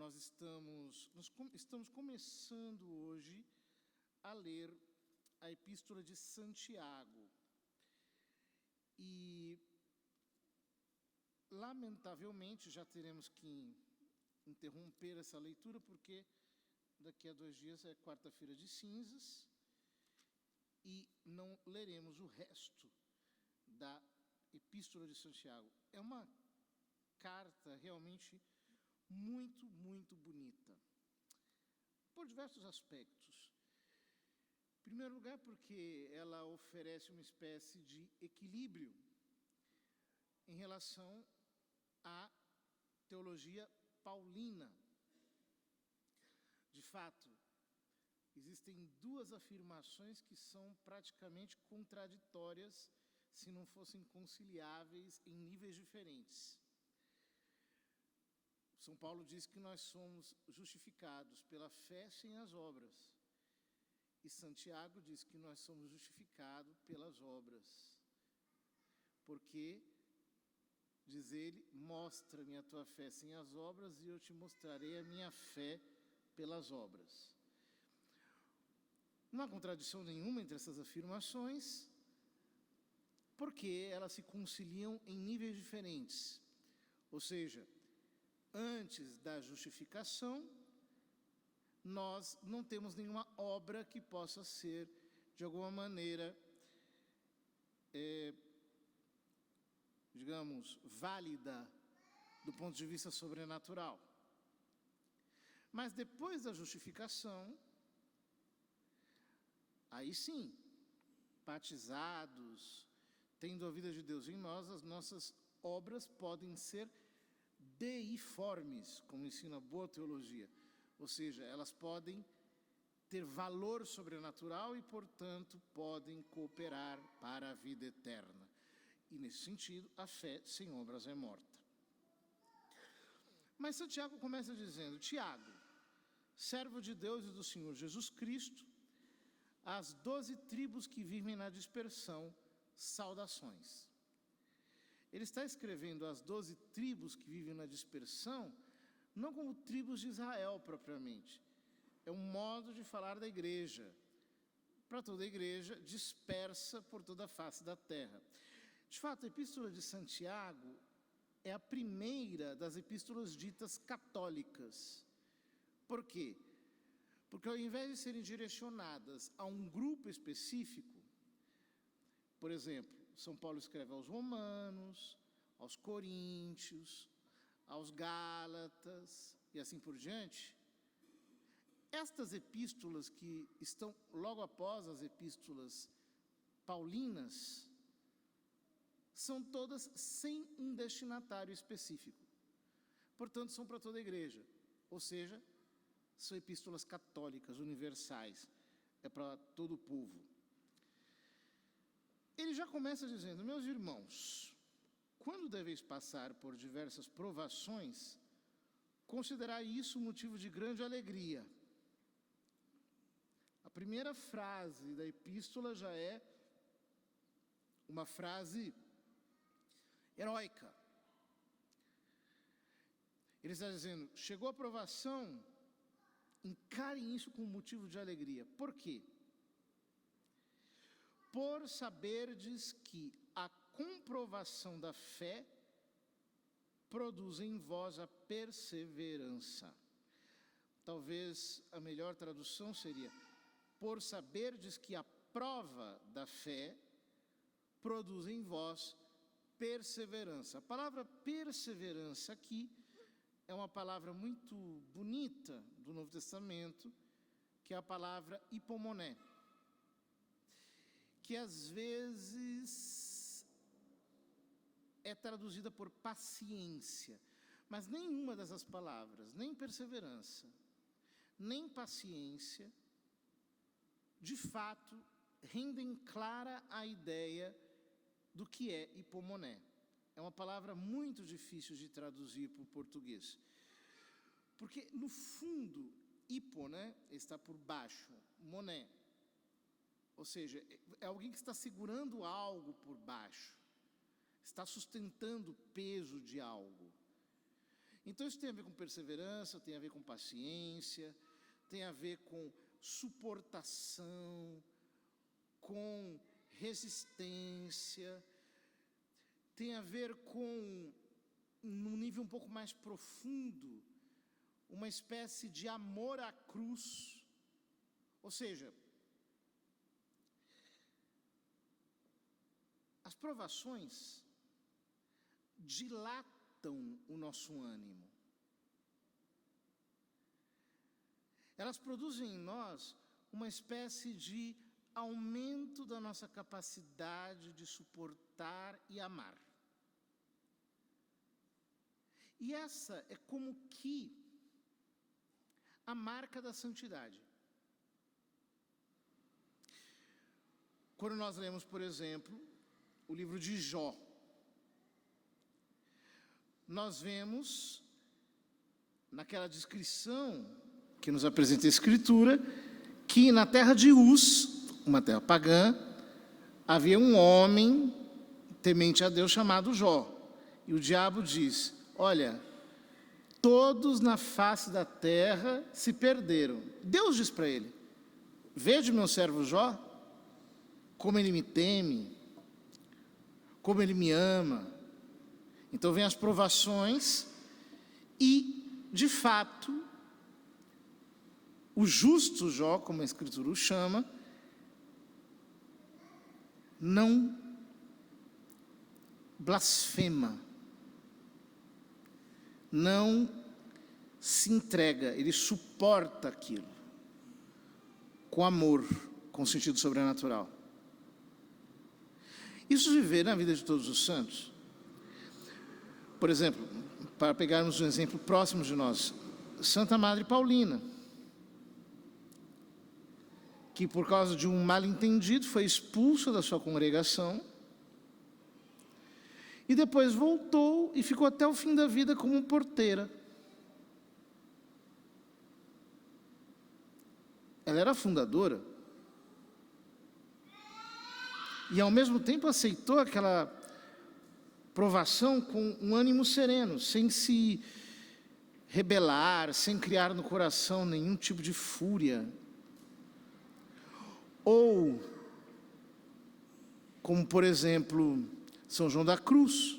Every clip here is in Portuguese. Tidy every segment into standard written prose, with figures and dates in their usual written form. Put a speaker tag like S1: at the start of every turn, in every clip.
S1: Estamos começando hoje a ler a Epístola de Santiago. E, lamentavelmente, já teremos que interromper essa leitura, porque daqui a 2 dias é quarta-feira de cinzas, e não leremos o resto da Epístola de Santiago. É uma carta realmente muito, muito bonita, por diversos aspectos. Em primeiro lugar, porque ela oferece uma espécie de equilíbrio em relação à teologia paulina. De fato, existem 2 afirmações que são praticamente contraditórias, se não fossem conciliáveis em níveis diferentes. São Paulo diz que nós somos justificados pela fé sem as obras. E Santiago diz que nós somos justificados pelas obras. Porque, diz ele, mostra-me a tua fé sem as obras e eu te mostrarei a minha fé pelas obras. Não há contradição nenhuma entre essas afirmações, porque elas se conciliam em níveis diferentes. Ou seja, antes da justificação, nós não temos nenhuma obra que possa ser, de alguma maneira, digamos, válida do ponto de vista sobrenatural. Mas depois da justificação, aí sim, batizados, tendo a vida de Deus em nós, as nossas obras podem ser deiformes, como ensina a boa teologia. Ou seja, elas podem ter valor sobrenatural e, portanto, podem cooperar para a vida eterna. E, nesse sentido, a fé sem obras é morta. Mas Santiago começa dizendo: Tiago, servo de Deus e do Senhor Jesus Cristo, às 12 tribos que vivem na dispersão, saudações. Ele está escrevendo às 12 tribos que vivem na dispersão, não como tribos de Israel propriamente. É um modo de falar da igreja, para toda a igreja dispersa por toda a face da terra. De fato, a Epístola de Santiago é a primeira das epístolas ditas católicas. Por quê? Porque ao invés de serem direcionadas a um grupo específico, por exemplo, São Paulo escreve aos Romanos, aos Coríntios, aos Gálatas e assim por diante. Estas epístolas que estão logo após as epístolas paulinas, são todas sem um destinatário específico. Portanto, são para toda a igreja, ou seja, são epístolas católicas, universais, é para todo o povo. Ele já começa dizendo: meus irmãos, quando deveis passar por diversas provações, considerai isso motivo de grande alegria. A primeira frase da epístola já é uma frase heróica. Ele está dizendo: chegou a provação, encarem isso como motivo de alegria. Por quê? Por saberdes que a comprovação da fé produz em vós a perseverança. Talvez a melhor tradução seria: por saberdes que a prova da fé produz em vós perseverança. A palavra perseverança aqui é uma palavra muito bonita do Novo Testamento, que é a palavra hipomoné, que às vezes é traduzida por paciência, mas nenhuma dessas palavras, nem perseverança, nem paciência, de fato, rendem clara a ideia do que é hipomoné. É uma palavra muito difícil de traduzir para o português, porque no fundo, hipo, né, está por baixo, moné, ou seja, é alguém que está segurando algo por baixo, está sustentando o peso de algo. Então isso tem a ver com perseverança, tem a ver com paciência, tem a ver com suportação, com resistência, tem a ver com, num nível um pouco mais profundo, uma espécie de amor à cruz. Ou seja, as provações dilatam o nosso ânimo. Elas produzem em nós uma espécie de aumento da nossa capacidade de suportar e amar. E essa é como que a marca da santidade. Quando nós lemos, por exemplo, o livro de Jó, nós vemos, naquela descrição que nos apresenta a Escritura, que na terra de Uz, uma terra pagã, havia um homem temente a Deus chamado Jó. E o diabo diz: olha, todos na face da terra se perderam. Deus diz para ele: veja meu servo Jó, como ele me teme, como ele me ama. Então vem as provações e, de fato, o justo Jó, como a Escritura o chama, não blasfema, não se entrega, ele suporta aquilo com amor, com sentido sobrenatural. Isso se vê na vida de todos os santos. Por exemplo, para pegarmos um exemplo próximo de nós, Santa Madre Paulina, que por causa de um mal-entendido foi expulsa da sua congregação e depois voltou e ficou até o fim da vida como porteira. Ela era fundadora e ao mesmo tempo aceitou aquela provação com um ânimo sereno, sem se rebelar, sem criar no coração nenhum tipo de fúria. Ou, como por exemplo, São João da Cruz,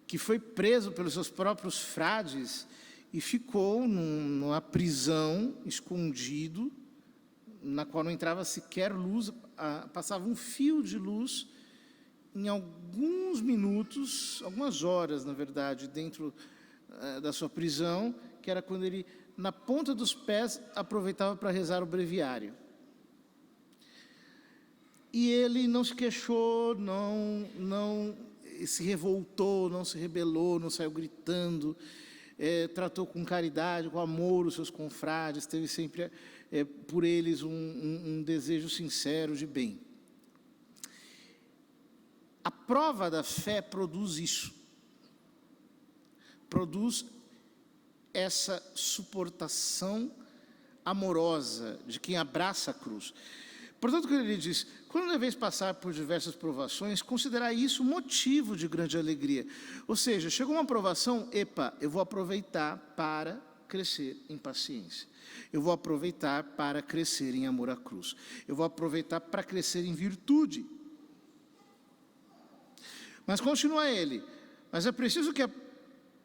S1: que foi preso pelos seus próprios frades e ficou numa prisão, escondido, na qual não entrava sequer luz, passava um fio de luz em alguns minutos, algumas horas, na verdade, dentro da sua prisão, que era quando ele, na ponta dos pés, aproveitava para rezar o breviário. E ele não se queixou, não se revoltou, não se rebelou, não saiu gritando, tratou com caridade, com amor os seus confrades, teve sempre por eles um desejo sincero de bem. A prova da fé produz isso, produz essa suportação amorosa de quem abraça a cruz. Portanto, quando ele diz: quando deveis passar por diversas provações, considerai isso motivo de grande alegria. Ou seja, chegou uma provação, eu vou aproveitar para crescer em paciência. Eu vou aproveitar para crescer em amor à cruz. Eu vou aproveitar para crescer em virtude. Mas continua ele: mas é preciso que a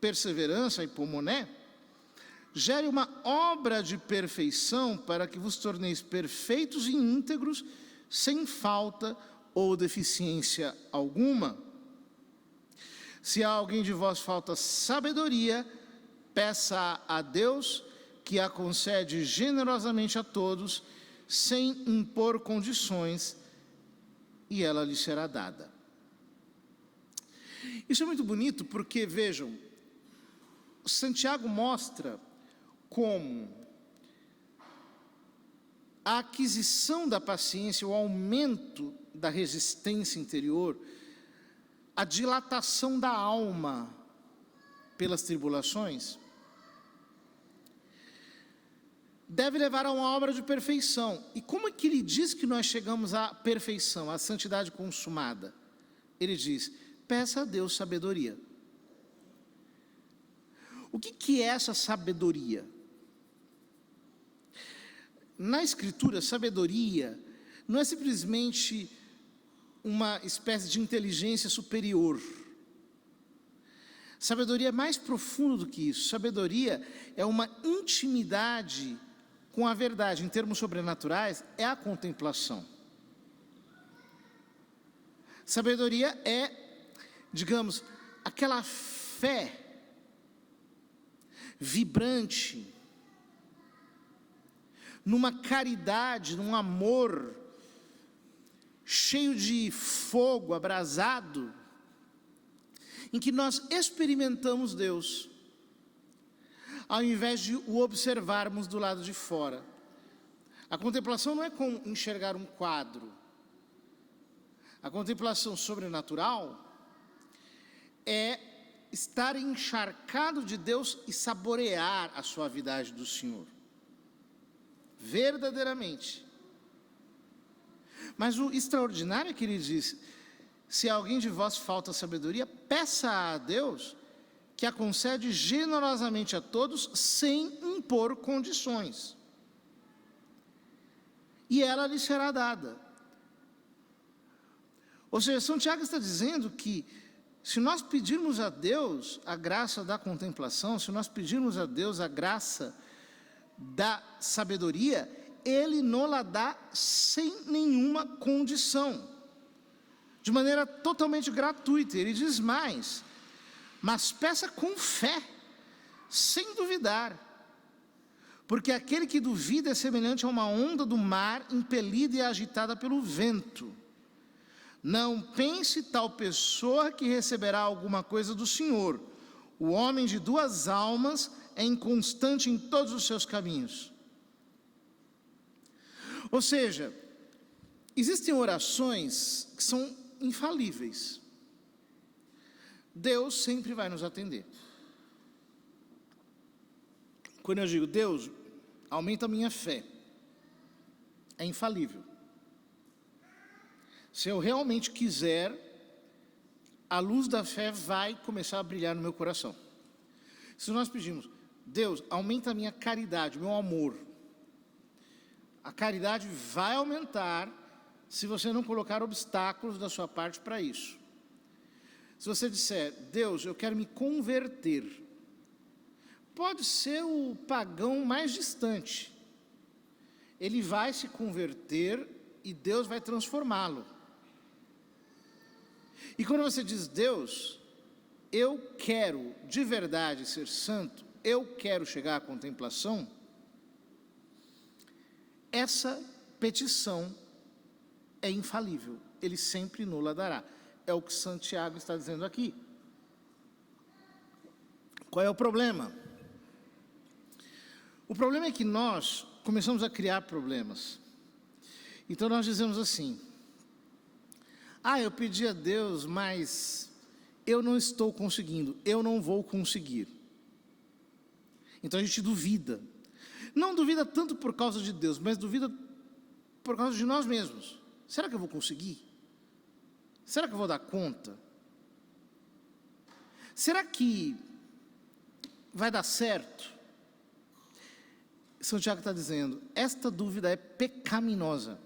S1: perseverança, a hipomoné, gere uma obra de perfeição para que vos torneis perfeitos e íntegros, sem falta ou deficiência alguma. Se a alguém de vós falta sabedoria, peça a Deus, que a concede generosamente a todos, sem impor condições, e ela lhe será dada. Isso é muito bonito porque, vejam, Santiago mostra como a aquisição da paciência, o aumento da resistência interior, a dilatação da alma pelas tribulações, deve levar a uma obra de perfeição. E como é que ele diz que nós chegamos à perfeição, à santidade consumada? Ele diz: peça a Deus sabedoria. O que é essa sabedoria? Na Escritura, sabedoria não é simplesmente uma espécie de inteligência superior. Sabedoria é mais profundo do que isso. Sabedoria é uma intimidade com a verdade. Em termos sobrenaturais, é a contemplação. Sabedoria é, digamos, aquela fé vibrante, numa caridade, num amor cheio de fogo, abrasado, em que nós experimentamos Deus, ao invés de o observarmos do lado de fora. A contemplação não é como enxergar um quadro. A contemplação sobrenatural é estar encharcado de Deus e saborear a suavidade do Senhor. Verdadeiramente. Mas o extraordinário é que ele diz: se alguém de vós falta sabedoria, peça a Deus, que a concede generosamente a todos, sem impor condições. E ela lhe será dada. Ou seja, São Tiago está dizendo que, se nós pedirmos a Deus a graça da contemplação, se nós pedirmos a Deus a graça da sabedoria, Ele nos dá sem nenhuma condição, de maneira totalmente gratuita. Ele diz mais: mas peça com fé, sem duvidar, porque aquele que duvida é semelhante a uma onda do mar, impelida e agitada pelo vento. Não pense tal pessoa que receberá alguma coisa do Senhor. O homem de duas almas é inconstante em todos os seus caminhos. Ou seja, existem orações que são infalíveis. Deus sempre vai nos atender. Quando eu digo: Deus, aumenta a minha fé, é infalível. Se eu realmente quiser, a luz da fé vai começar a brilhar no meu coração. Se nós pedimos: Deus, aumenta a minha caridade, o meu amor, a caridade vai aumentar se você não colocar obstáculos da sua parte para isso. Se você disser: Deus, eu quero me converter, pode ser o pagão mais distante, ele vai se converter e Deus vai transformá-lo. E quando você diz: Deus, eu quero de verdade ser santo, eu quero chegar à contemplação, essa petição é infalível, Ele sempre nos dará. É o que Santiago está dizendo aqui. Qual é o problema? O problema é que nós começamos a criar problemas. Então nós dizemos assim: eu pedi a Deus, mas eu não estou conseguindo, eu não vou conseguir. Então a gente duvida. Não duvida tanto por causa de Deus, mas duvida por causa de nós mesmos. Será que eu vou conseguir? Será que eu vou dar conta? Será que vai dar certo? São Tiago está dizendo: esta dúvida é pecaminosa.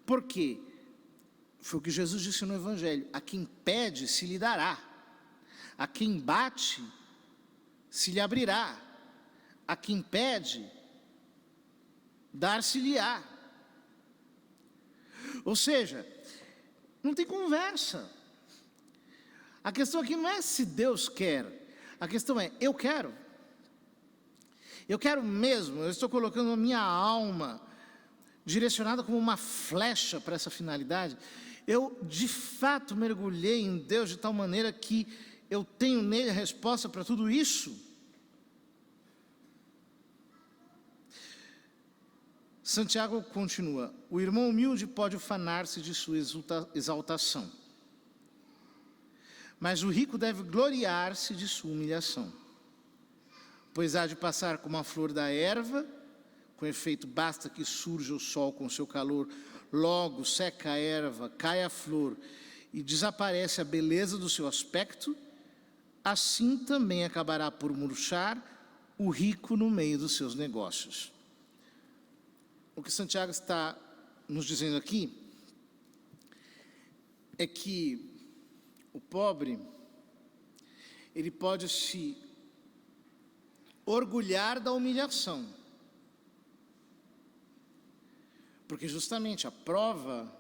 S1: Por quê? Foi o que Jesus disse no Evangelho: a quem pede, se lhe dará. A quem bate, se lhe abrirá. A quem pede, dar-se-lhe-á. Ou seja, não tem conversa. A questão aqui não é se Deus quer, a questão é: eu quero. Eu quero mesmo, eu estou colocando a minha alma direcionada como uma flecha para essa finalidade. Eu de fato mergulhei em Deus de tal maneira que eu tenho nele a resposta para tudo isso. Santiago continua: o irmão humilde pode ufanar-se de sua exaltação, mas o rico deve gloriar-se de sua humilhação, pois há de passar como a flor da erva. Com efeito, basta que surja o sol com seu calor, logo seca a erva, cai a flor, e desaparece a beleza do seu aspecto, assim também acabará por murchar o rico no meio dos seus negócios. O que Santiago está nos dizendo aqui é que o pobre, ele pode se orgulhar da humilhação, porque justamente a prova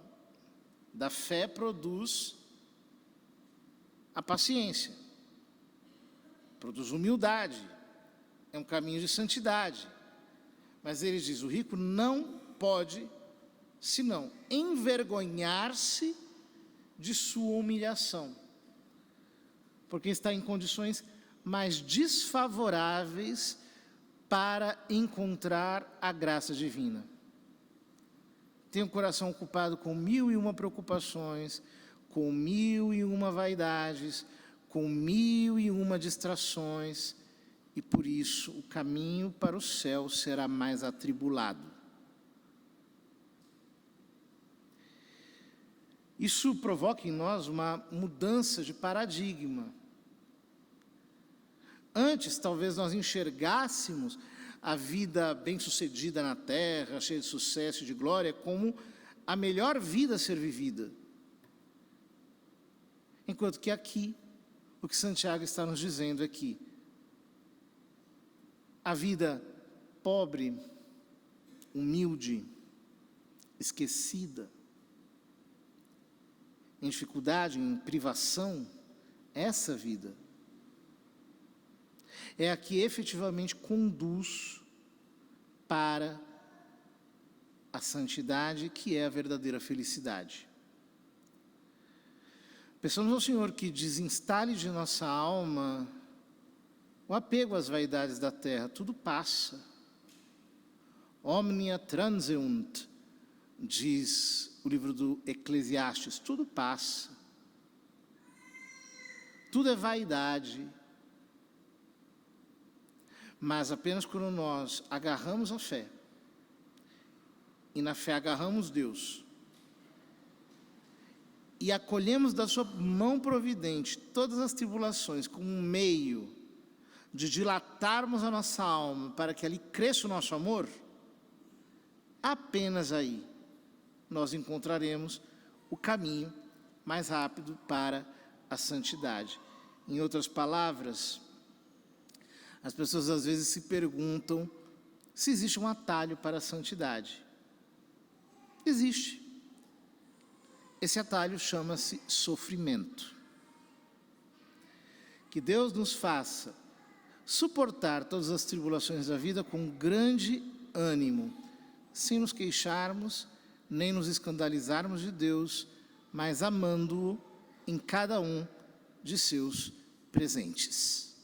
S1: da fé produz a paciência, produz humildade, é um caminho de santidade. Mas ele diz, o rico não pode, senão envergonhar-se de sua humilhação, porque está em condições mais desfavoráveis para encontrar a graça divina. Tem o coração ocupado com 1001 preocupações, com 1001 vaidades, com 1001 distrações, e por isso o caminho para o céu será mais atribulado. Isso provoca em nós uma mudança de paradigma. Antes, talvez nós enxergássemos a vida bem-sucedida na terra, cheia de sucesso e de glória, como a melhor vida a ser vivida. Enquanto que aqui, o que Santiago está nos dizendo é que a vida pobre, humilde, esquecida, em dificuldade, em privação, essa vida é a que efetivamente conduz para a santidade, que é a verdadeira felicidade. Peçamos ao Senhor que desinstale de nossa alma o apego às vaidades da terra. Tudo passa. Omnia transeunt, diz o livro do Eclesiastes, tudo passa. Tudo é vaidade. Mas apenas quando nós agarramos a fé, e na fé agarramos Deus, e acolhemos da sua mão providente todas as tribulações como um meio de dilatarmos a nossa alma para que ali cresça o nosso amor, apenas aí nós encontraremos o caminho mais rápido para a santidade. Em outras palavras, as pessoas às vezes se perguntam se existe um atalho para a santidade. Existe. Esse atalho chama-se sofrimento. Que Deus nos faça suportar todas as tribulações da vida com grande ânimo, sem nos queixarmos, nem nos escandalizarmos de Deus, mas amando-o em cada um de seus presentes.